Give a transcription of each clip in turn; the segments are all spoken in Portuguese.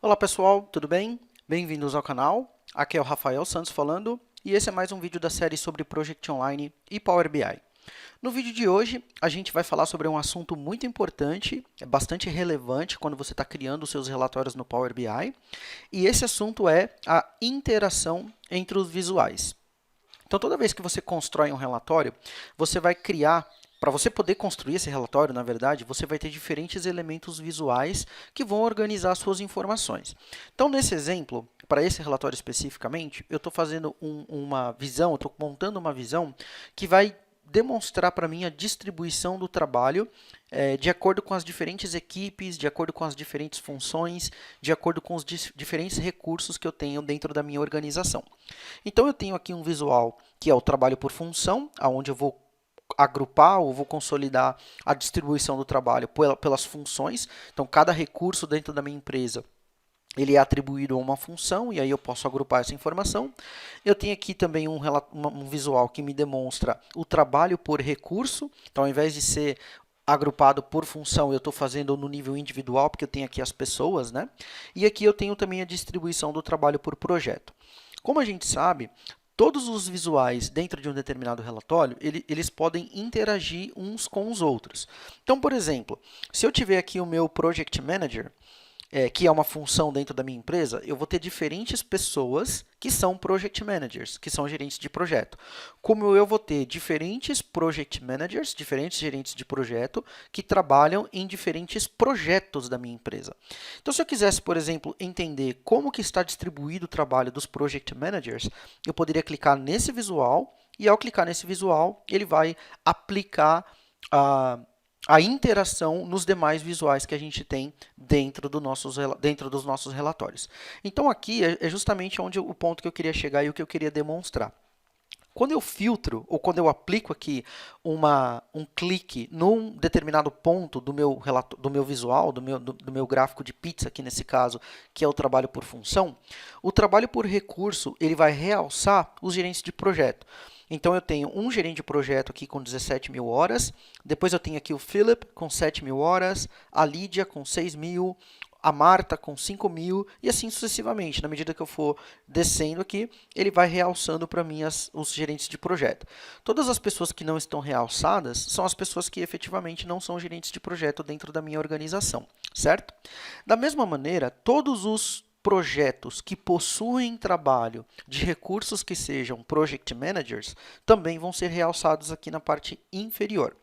Olá pessoal, tudo bem? Bem-vindos ao canal. Aqui é o Rafael Santos falando e esse é mais um vídeo da série sobre Project Online e Power BI. No vídeo de hoje, a gente vai falar sobre um assunto muito importante, bastante relevante quando você está criando os seus relatórios no Power BI, e esse assunto é a interação entre os visuais. Então, toda vez que você constrói um relatório, você vai criar, para você poder construir esse relatório, na verdade, você vai ter diferentes elementos visuais que vão organizar suas informações. Então, nesse exemplo, para esse relatório especificamente, eu estou fazendo uma visão, estou montando uma visão que vai demonstrar para mim a distribuição do trabalho de acordo com as diferentes equipes, de acordo com as diferentes funções, de acordo com os diferentes recursos que eu tenho dentro da minha organização. Então, eu tenho aqui um visual que é o trabalho por função, onde eu vou agrupar ou vou consolidar a distribuição do trabalho pelas funções. Então, cada recurso dentro da minha empresa ele é atribuído a uma função e aí eu posso agrupar essa informação. Eu tenho aqui também um visual que me demonstra o trabalho por recurso. Então, ao invés de ser agrupado por função, eu estou fazendo no nível individual, porque eu tenho aqui as pessoas, né? E aqui eu tenho também a distribuição do trabalho por projeto. Como a gente sabe, todos os visuais dentro de um determinado relatório, eles podem interagir uns com os outros. Então, por exemplo, se eu tiver aqui o meu Project Manager, que é uma função dentro da minha empresa, eu vou ter diferentes pessoas que são project managers, que são gerentes de projeto. Como eu vou ter diferentes project managers, diferentes gerentes de projeto, que trabalham em diferentes projetos da minha empresa. Então, se eu quisesse, por exemplo, entender como que está distribuído o trabalho dos project managers, eu poderia clicar nesse visual, e ao clicar nesse visual, ele vai aplicar a interação nos demais visuais que a gente tem dentro dos nossos relatórios. Então, aqui é justamente o ponto que eu queria chegar e o que eu queria demonstrar. Quando eu filtro, ou quando eu aplico aqui um clique num determinado ponto do meu visual, do meu gráfico de pizza, aqui nesse caso, que é o trabalho por função, o trabalho por recurso ele vai realçar os gerentes de projeto. Então, eu tenho um gerente de projeto aqui com 17 mil horas, depois eu tenho aqui o Philip com 7 mil horas, a Lídia com 6 mil, a Marta com 5 mil e assim sucessivamente. Na medida que eu for descendo aqui, ele vai realçando para mim os gerentes de projeto. Todas as pessoas que não estão realçadas são as pessoas que efetivamente não são gerentes de projeto dentro da minha organização, certo? Da mesma maneira, todos os projetos que possuem trabalho de recursos que sejam project managers também vão ser realçados aqui na parte inferior.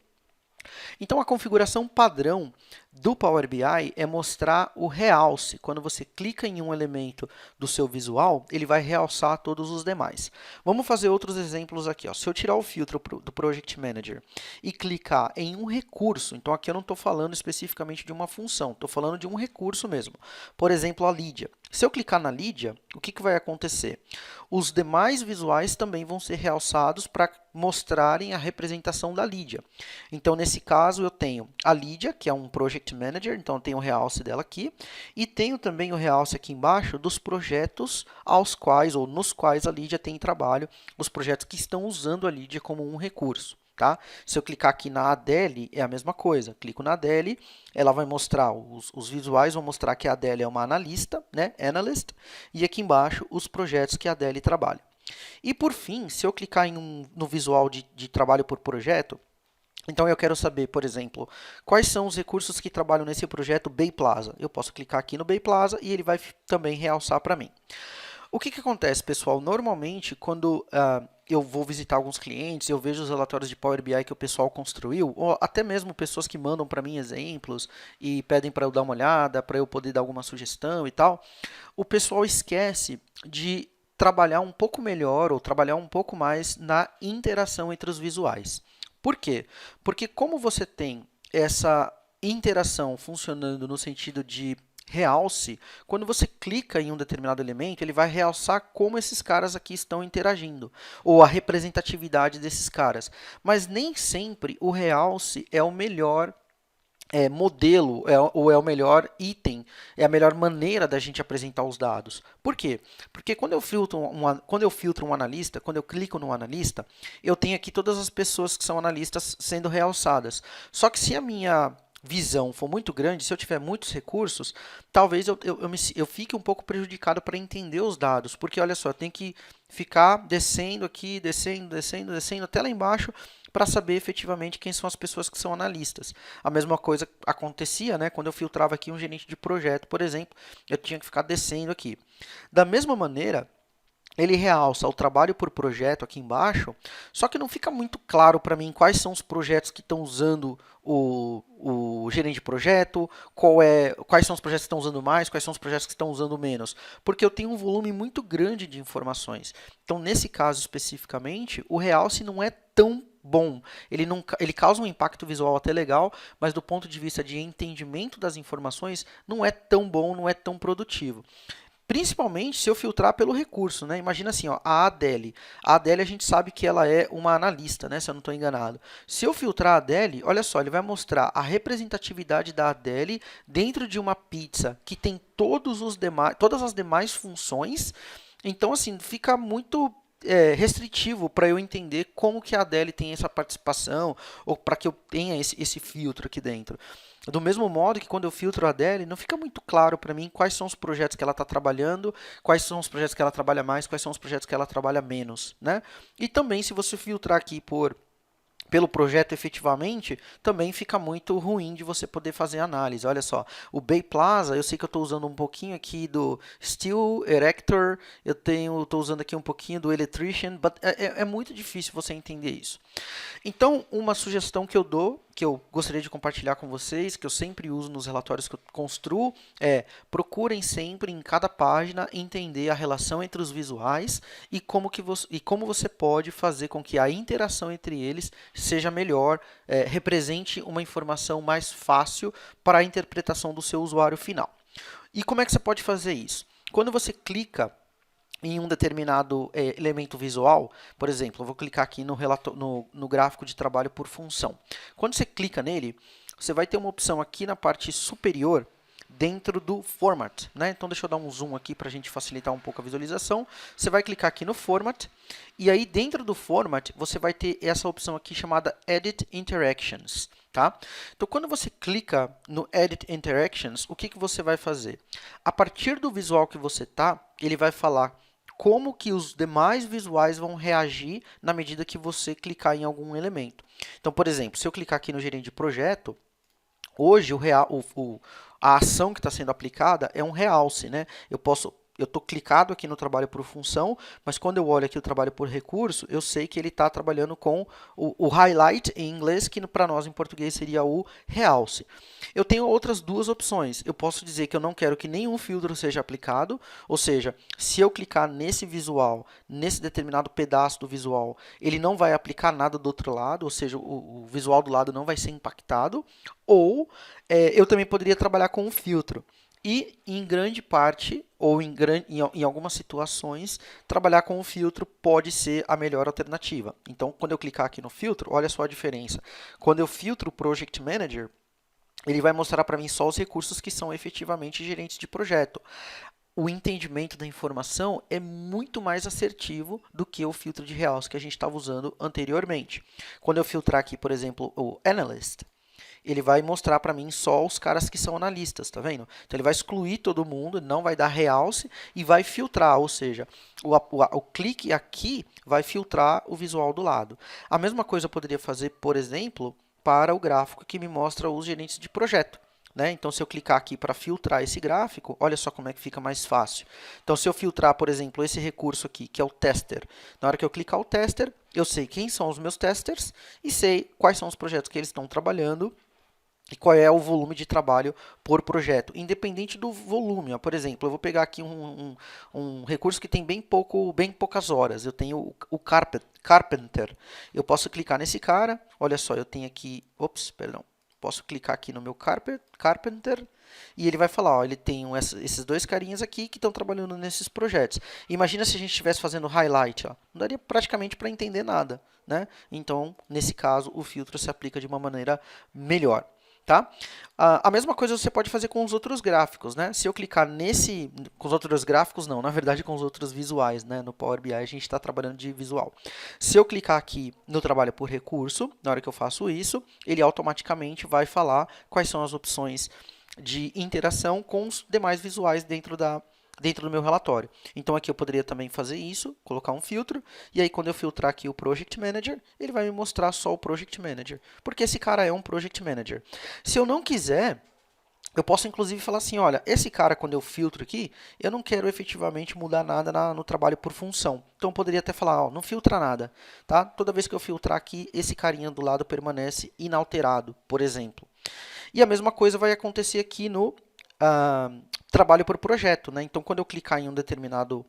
Então, a configuração padrão do Power BI é mostrar o realce. Quando você clica em um elemento do seu visual, ele vai realçar todos os demais. Vamos fazer outros exemplos aqui. Se eu tirar o filtro do Project Manager e clicar em um recurso, então aqui eu não estou falando especificamente de uma função, estou falando de um recurso mesmo. Por exemplo, a Lídia. Se eu clicar na Lídia, o que vai acontecer? Os demais visuais também vão ser realçados para mostrarem a representação da Lídia. Então, nesse caso, eu tenho a Lídia, que é um Project Manager, então eu tenho o realce dela aqui, e tenho também o realce aqui embaixo dos projetos aos quais, ou nos quais a Lídia tem trabalho, os projetos que estão usando a Lídia como um recurso. Tá? Se eu clicar aqui na Adele, é a mesma coisa. Clico na Adele, ela vai mostrar, os visuais vão mostrar que a Adele é uma analista, né? Analyst, e aqui embaixo os projetos que a Adele trabalha. E por fim, se eu clicar no visual de trabalho por projeto, então eu quero saber, por exemplo, quais são os recursos que trabalham nesse projeto Bay Plaza. Eu posso clicar aqui no Bay Plaza e ele vai também realçar para mim. O que acontece, pessoal? Normalmente, quando eu vou visitar alguns clientes, eu vejo os relatórios de Power BI que o pessoal construiu, ou até mesmo pessoas que mandam para mim exemplos e pedem para eu dar uma olhada, para eu poder dar alguma sugestão e tal, o pessoal esquece de trabalhar um pouco melhor ou trabalhar um pouco mais na interação entre os visuais. Por quê? Porque como você tem essa interação funcionando no sentido de realce, quando você clica em um determinado elemento, ele vai realçar como esses caras aqui estão interagindo, ou a representatividade desses caras. Mas nem sempre o realce é o melhor modelo ou é o melhor item, é a melhor maneira da gente apresentar os dados. Por quê? Porque quando eu filtro um analista, quando eu clico no analista, eu tenho aqui todas as pessoas que são analistas sendo realçadas. Só que se a minha visão for muito grande, se eu tiver muitos recursos, talvez eu fique um pouco prejudicado para entender os dados, porque olha só, eu tenho que ficar descendo aqui, descendo até lá embaixo para saber efetivamente quem são as pessoas que são analistas. A mesma coisa acontecia, né, quando eu filtrava aqui um gerente de projeto, por exemplo, eu tinha que ficar descendo aqui. Da mesma maneira, ele realça o trabalho por projeto aqui embaixo, só que não fica muito claro para mim quais são os projetos que estão usando o gerente de projeto, quais são os projetos que estão usando mais, quais são os projetos que estão usando menos, porque eu tenho um volume muito grande de informações. Então, nesse caso especificamente, o realce não é tão bom. Ele causa um impacto visual até legal, mas do ponto de vista de entendimento das informações, não é tão bom, não é tão produtivo. Principalmente se eu filtrar pelo recurso, né? Imagina assim, ó, a Adele. A Adele a gente sabe que ela é uma analista, né? Se eu não estou enganado. Se eu filtrar a Adele, olha só, ele vai mostrar a representatividade da Adele dentro de uma pizza que tem todas as demais funções. Então, assim, fica muito restritivo para eu entender como que a Adele tem essa participação ou para que eu tenha esse filtro aqui dentro. Do mesmo modo que quando eu filtro a Adele, não fica muito claro para mim quais são os projetos que ela está trabalhando, quais são os projetos que ela trabalha mais, quais são os projetos que ela trabalha menos, né? E também se você filtrar aqui pelo projeto efetivamente, também fica muito ruim de você poder fazer análise. Olha só, o Bay Plaza, eu sei que eu estou usando um pouquinho aqui do Steel Erector, estou usando aqui um pouquinho do Electrician, but é muito difícil você entender isso. Então, uma sugestão que eu dou, que eu gostaria de compartilhar com vocês, que eu sempre uso nos relatórios que eu construo, procurem sempre em cada página entender a relação entre os visuais e como você pode fazer com que a interação entre eles seja melhor, represente uma informação mais fácil para a interpretação do seu usuário final. E como é que você pode fazer isso? Quando você clica em um determinado elemento visual, por exemplo, eu vou clicar aqui no gráfico de trabalho por função. Quando você clica nele, você vai ter uma opção aqui na parte superior dentro do Format, né? Então, deixa eu dar um zoom aqui para a gente facilitar um pouco a visualização. Você vai clicar aqui no Format, e aí dentro do Format, você vai ter essa opção aqui chamada Edit Interactions. Tá? Então, quando você clica no Edit Interactions, o que você vai fazer? A partir do visual que você está, ele vai falar como que os demais visuais vão reagir na medida que você clicar em algum elemento. Então, por exemplo, se eu clicar aqui no gerente de projeto, hoje a ação que está sendo aplicada é um realce, né? Eu estou clicado aqui no trabalho por função, mas quando eu olho aqui o trabalho por recurso, eu sei que ele está trabalhando com o highlight em inglês, que para nós em português seria o realce. Eu tenho outras duas opções. Eu posso dizer que eu não quero que nenhum filtro seja aplicado, ou seja, se eu clicar nesse visual, nesse determinado pedaço do visual, ele não vai aplicar nada do outro lado, ou seja, o visual do lado não vai ser impactado, ou eu também poderia trabalhar com um filtro. E, em grande parte, ou em algumas situações, trabalhar com o filtro pode ser a melhor alternativa. Então, quando eu clicar aqui no filtro, olha só a diferença. Quando eu filtro o Project Manager, ele vai mostrar para mim só os recursos que são efetivamente gerentes de projeto. O entendimento da informação é muito mais assertivo do que o filtro de realce que a gente estava usando anteriormente. Quando eu filtrar aqui, por exemplo, o Analyst, ele vai mostrar para mim só os caras que são analistas, tá vendo? Então, ele vai excluir todo mundo, não vai dar realce e vai filtrar, ou seja, o clique aqui vai filtrar o visual do lado. A mesma coisa eu poderia fazer, por exemplo, para o gráfico que me mostra os gerentes de projeto. Né? Então, se eu clicar aqui para filtrar esse gráfico, olha só como é que fica mais fácil. Então, se eu filtrar, por exemplo, esse recurso aqui, que é o tester, na hora que eu clicar o tester, eu sei quem são os meus testers e sei quais são os projetos que eles estão trabalhando e qual é o volume de trabalho por projeto, independente do volume. Ó. Por exemplo, eu vou pegar aqui um recurso que tem bem poucas horas. Eu tenho o Carpenter. Eu posso clicar nesse cara. Olha só, eu tenho aqui... Ops, perdão. Posso clicar aqui no meu Carpenter e ele vai falar, ó, ele tem esses dois carinhas aqui que estão trabalhando nesses projetos. Imagina se a gente estivesse fazendo highlight, ó, não daria praticamente para entender nada, né? Então, nesse caso, o filtro se aplica de uma maneira melhor. tá? A mesma coisa você pode fazer com os outros gráficos, né? Se eu clicar nesse, com os outros gráficos não, na verdade com os outros visuais, né? No Power BI a gente está trabalhando de visual. Se eu clicar aqui no trabalho por recurso, na hora que eu faço isso, ele automaticamente vai falar quais são as opções de interação com os demais visuais dentro do meu relatório. Então, aqui eu poderia também fazer isso, colocar um filtro, e aí quando eu filtrar aqui o Project Manager, ele vai me mostrar só o Project Manager, porque esse cara é um Project Manager. Se eu não quiser, eu posso inclusive falar assim, olha, esse cara quando eu filtro aqui, eu não quero efetivamente mudar nada no trabalho por função. Então, eu poderia até falar, ó, não filtra nada, tá? Toda vez que eu filtrar aqui, esse carinha do lado permanece inalterado, por exemplo. E a mesma coisa vai acontecer aqui no trabalho por projeto, né? Então, quando eu clicar em um determinado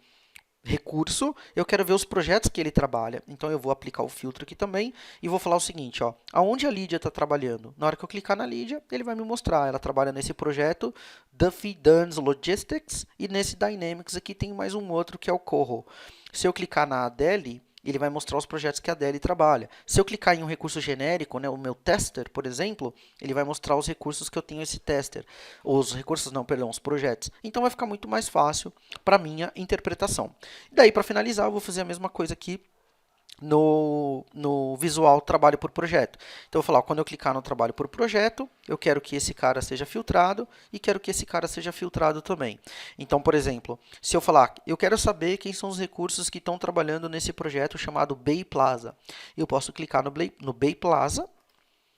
recurso, eu quero ver os projetos que ele trabalha. Então, eu vou aplicar o filtro aqui também e vou falar o seguinte, ó, aonde a Lídia está trabalhando? Na hora que eu clicar na Lídia, ele vai me mostrar. Ela trabalha nesse projeto Duffy Duns Logistics e nesse Dynamics aqui tem mais um outro que é o Corro. Se eu clicar na Adele, ele vai mostrar os projetos que a Adele trabalha. Se eu clicar em um recurso genérico, né, o meu tester, por exemplo, ele vai mostrar os recursos que eu tenho esse tester. Os recursos não, perdão, os projetos. Então vai ficar muito mais fácil para a minha interpretação. E daí, para finalizar, eu vou fazer a mesma coisa aqui no visual trabalho por projeto. Então, eu vou falar, ó, quando eu clicar no trabalho por projeto, eu quero que esse cara seja filtrado e quero que esse cara seja filtrado também. Então, por exemplo, se eu falar, eu quero saber quem são os recursos que estão trabalhando nesse projeto chamado Bay Plaza. Eu posso clicar no Bay Plaza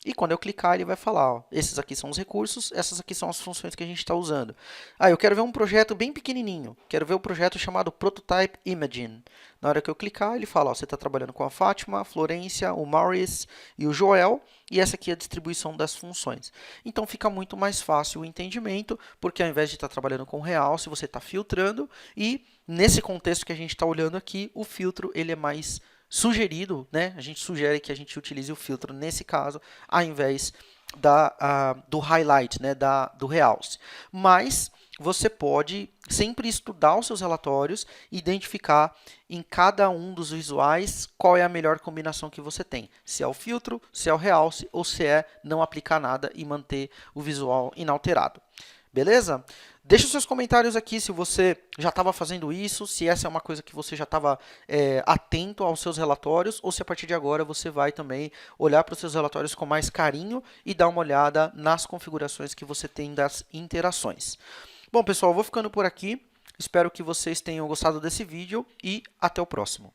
e quando eu clicar, ele vai falar, ó, esses aqui são os recursos, essas aqui são as funções que a gente está usando. Ah, eu quero ver um projeto bem pequenininho, quero ver o projeto chamado Prototype Imaging. Na hora que eu clicar, ele fala, ó, você está trabalhando com a Fátima, a Florência, o Maurice e o Joel, e essa aqui é a distribuição das funções. Então, fica muito mais fácil o entendimento, porque ao invés de estar trabalhando com real, se você está filtrando, e nesse contexto que a gente está olhando aqui, o filtro ele é mais sugerido, né? A gente sugere que a gente utilize o filtro nesse caso, ao invés do highlight, né? Do realce. Mas você pode sempre estudar os seus relatórios e identificar em cada um dos visuais qual é a melhor combinação que você tem. Se é o filtro, se é o realce ou se é não aplicar nada e manter o visual inalterado. Beleza? Deixa os seus comentários aqui se você já estava fazendo isso, se essa é uma coisa que você já estava atento aos seus relatórios, ou se a partir de agora você vai também olhar para os seus relatórios com mais carinho e dar uma olhada nas configurações que você tem das interações. Bom, pessoal, eu vou ficando por aqui. Espero que vocês tenham gostado desse vídeo e até o próximo.